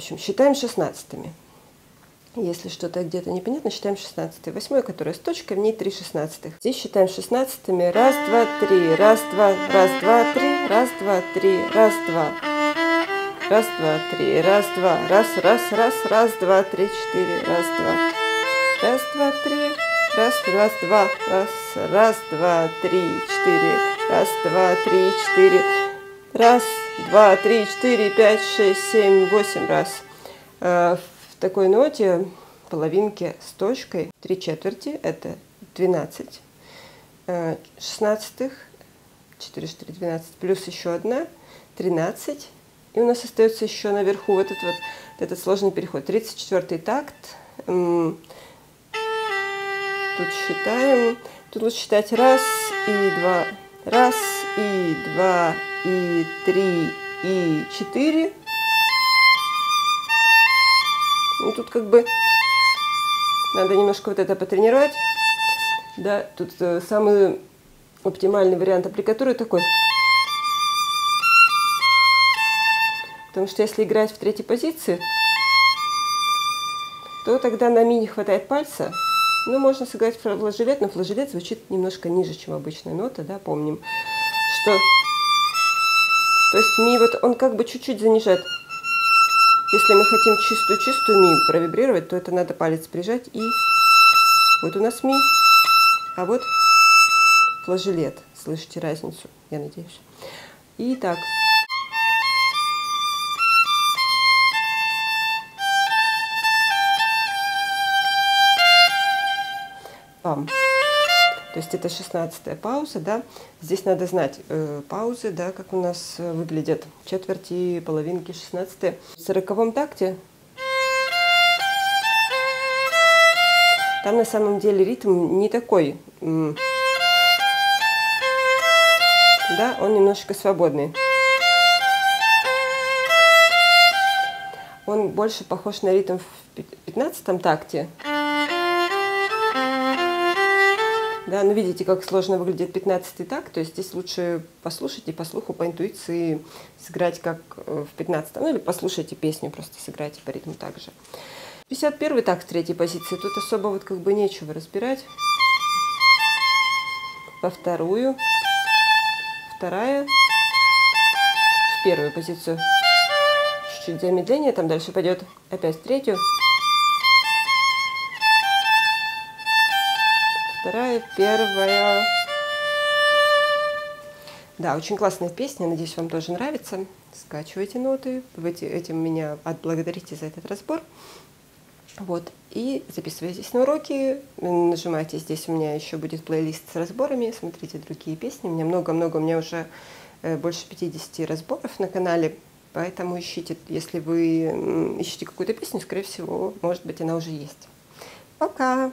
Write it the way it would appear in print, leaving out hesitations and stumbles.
общем, считаем 16-ми. Если что-то где-то непонятно, считаем 16-й. 8-й, которая с точкой, в ней 3 16-х. Здесь считаем 16-ми. Раз, два, три. Раз, два, три. Раз, два, три. Раз, два. Раз, два, три. Раз, два. Раз, раз, раз. Раз, два, три, четыре. Раз, два. Раз, два, три. Раз, раз, два. Раз, раз, два, три, четыре. Раз, два, три, четыре. Раз, два, три, четыре, пять, шесть, семь, восемь. Раз. В такой ноте половинки с точкой 3/4 это 12 16-х, 4, 4, 12, плюс еще одна, 13. И у нас остается еще наверху вот этот сложный переход. 34-й такт. Тут считаем. Тут лучше считать раз и два. Раз и два и три и 4. Ну, тут как бы надо немножко вот это потренировать. Да, тут самый оптимальный вариант аппликатуры такой. Потому что если играть в третьей позиции, то тогда на ми не хватает пальца. Ну, можно сыграть флажолет, но флажолет звучит немножко ниже, чем обычная нота, да, помним. Что... То есть ми вот он как бы чуть-чуть занижает. Если мы хотим чистую ми провибрировать, то это надо палец прижать, и вот у нас ми, а вот флажолет. Слышите разницу, я надеюсь. И так. Пам. То есть это 16-я пауза, да. Здесь надо знать паузы, да, как у нас выглядят четверти, половинки, 16-е. В 40-м такте там на самом деле ритм не такой, да, он немножечко свободный. Он больше похож на ритм в 15-м такте. Да, ну видите, как сложно выглядит 15-й такт, то есть здесь лучше послушать и по слуху, по интуиции сыграть как в 15-м, ну или послушайте песню, просто сыграйте по ритму так же. 51-й такт в третьей позиции, тут особо вот как бы нечего разбирать. Во вторую, вторая, в первую позицию. Чуть-чуть замедление, там дальше пойдет опять в третью. Вторая, первая. Да, очень классная песня, надеюсь, вам тоже нравится. Скачивайте ноты, этим меня отблагодарите за этот разбор. Вот, и записывайтесь на уроки, нажимайте, здесь у меня еще будет плейлист с разборами, смотрите другие песни. У меня много-много, у меня уже больше 50 разборов на канале, поэтому ищите, если вы ищете какую-то песню, скорее всего, может быть, она уже есть. Пока!